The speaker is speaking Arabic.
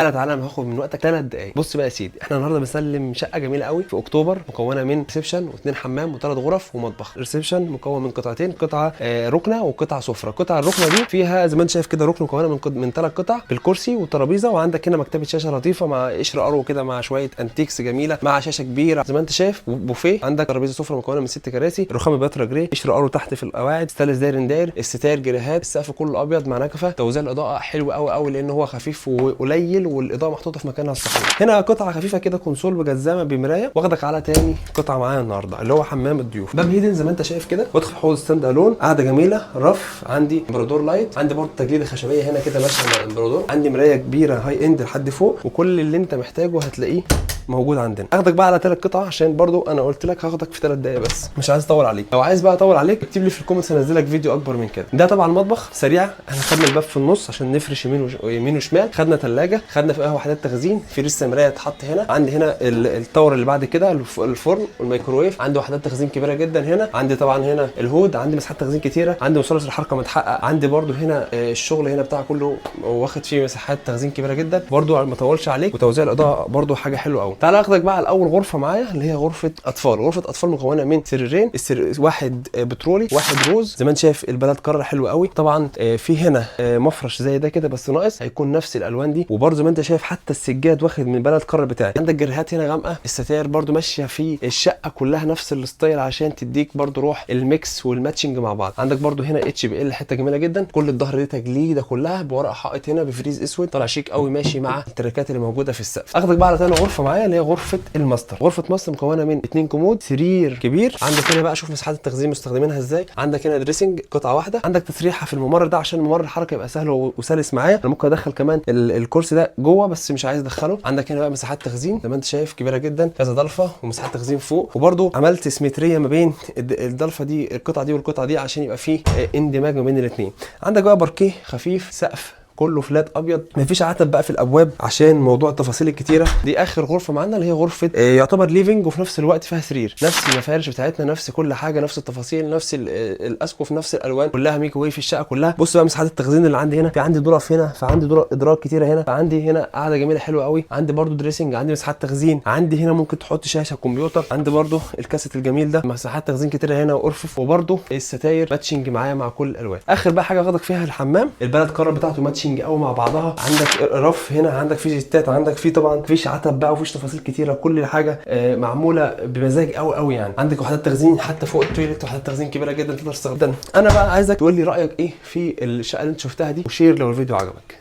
تعالى انا هاخد من وقتك 3 دقايق. بص بقى يا سيدي، احنا النهارده بنسلم شقه جميله قوي في اكتوبر، مكونه من ريسبشن و2 حمام و3 غرف ومطبخ. الريسبشن مكون من قطعتين، قطعه ركنه وقطعه سفره. القطعه الركنه دي فيها زي ما انت شايف كده ركن مكونه من 3 قطع بالكرسي والترابيزه، وعندك هنا مكتبه شاشه لطيفه مع قشر ارو كده مع شويه انتيكس جميله مع شاشه كبيره زي ما انت شايف، بوفيه. عندك ترابيزه سفره مكونه من 6 كراسي، رخام باترا جري، قشر ارو تحت في القواعد، ستانلس داير، الستاير جريهات، السقف كله ابيض مع نكفه. توزيع الاضاءه حلو قوي قوي لان هو خفيف وقليل والاضاءه محطوطه في مكانها الصحيح. هنا قطعه خفيفه كده كونسول بجزامه بمرايه. واخدك على تاني قطعه معايا النهارده اللي هو حمام الضيوف، باب هيدن زي ما انت شايف كده، وادخل حوض ستاند الون، قاعده جميله، رف، عندي امبرادور لايت، عندي برضه تجليده خشبيه هنا كده ماشيه مع الامبرادور، عندي مرايه كبيره هاي اند لحد فوق، وكل اللي انت محتاجه هتلاقيه موجود عندنا. اخدك بقى على 3 قطع عشان برضو انا قلت لك هاخدك في 3 دقايق بس، مش عايز اطول عليك. لو عايز بقى اطول عليك اكتب لي في الكومنتس هنزلك فيديو اكبر من كده. ده طبعا المطبخ سريع، احنا خدنا الباب في النص عشان نفرش يمين وشمال، خدنا ثلاجه، خدنا فيها وحدات تخزين، في لسه مرايه اتحط هنا، عندي هنا الطور اللي بعد كده الفرن والميكروويف، عندي وحدات تخزين كبيره جدا هنا، عندي طبعا هنا الهود، عندي مساحات تخزين كتيره، عندي مثلث الحركه متحقق، عندي برضو هنا الشغل هنا بتاع كله واخد فيه مساحات تخزين كبيره جدا برضو ما اطولش عليك، وتوزيع الاضاءه برضو حاجه حلوه قوي. تعال اخدك بقى على اول غرفه معايا اللي هي غرفه اطفال. غرفه اطفال مكونه من سريرين، واحد بترولي واحد روز زي ما انت شايف، البلد كرر حلو قوي. طبعا في هنا مفرش زي ده كده بس ناقص، هيكون نفس الالوان دي، وبرده زي ما انت شايف حتى السجاد واخد من بلد كرر بتاعي. عندك جريهات هنا غامقه، الستاير برده ماشيه في الشقه كلها نفس الستايل عشان تديك برده روح الميكس والماتشنج مع بعض. عندك برده هنا اتش بي ال حته جميله جدا، كل الظهر دي تجليده كلها بورق حائط هنا بفريز اسود، طالع شيك قوي ماشي مع التركات اللي موجوده في السقف. اخدك بقى على ثاني غرفه معايا اللي هي غرفه الماستر. غرفه ماستر مكونه من 2 كومود، سرير كبير، عندك هنا بقى شوف مساحات التخزين مستخدمينها ازاي، عندك هنا دريسنج قطعه واحده، عندك تسريحه في الممر ده عشان ممر الحركه يبقى سهل وسلس معايا. انا ممكن ادخل كمان الكرسي ده جوه بس مش عايز ادخله. عندك هنا بقى مساحات تخزين زي ما انت شايف كبيره جدا، كذا ضلفه ومساحات تخزين فوق، وبرده عملت سيمتريه ما بين الضلفه دي القطعه دي والقطعه دي عشان يبقى فيه اندماج ما بين الاثنين. عندك بقى باركيه خفيف، سقف كله فلات ابيض، مفيش عتب بقى في الابواب عشان موضوع التفاصيل الكتيره دي. اخر غرفه معانا اللي هي غرفه يعتبر ليفنج وفي نفس الوقت فيها سرير، نفس المفارش بتاعتنا، نفس كل حاجه، نفس التفاصيل، نفس الاسقف، نفس الالوان، كلها ميكروويف في الشقه كلها. بص بقى مساحات التخزين اللي عندي هنا، في عندي ظرف هنا، فعندي ادراج كتيره هنا، فعندي هنا قاعده جميله حلوه قوي، عندي برده دريسنج، عندي مساحات تخزين، عندي هنا ممكن تحط شاشه كمبيوتر، عندي برده الكاسيت الجميل ده، مساحات تخزين كتيره هنا وارفف، وبرده الستاير ماتشنج معايا مع كل الالوان. اخر بقى حاجه واخدك فيها الحمام، البلد كرر بتاعته ماتشنج قوي مع بعضها، عندك رف هنا، عندك في جيتات، عندك في طبعا فيش عتب بقى وفيش تفاصيل كتيره، كل حاجه معموله بمزاج قوي قوي يعني. عندك وحدات تخزين حتى فوق التويليت، وحدات تخزين كبيره جدا تقدر تستخدمها. انا بقى عايزك تقول لي رايك ايه في الشقه اللي انت شفتها دي، وشير لو الفيديو عجبك.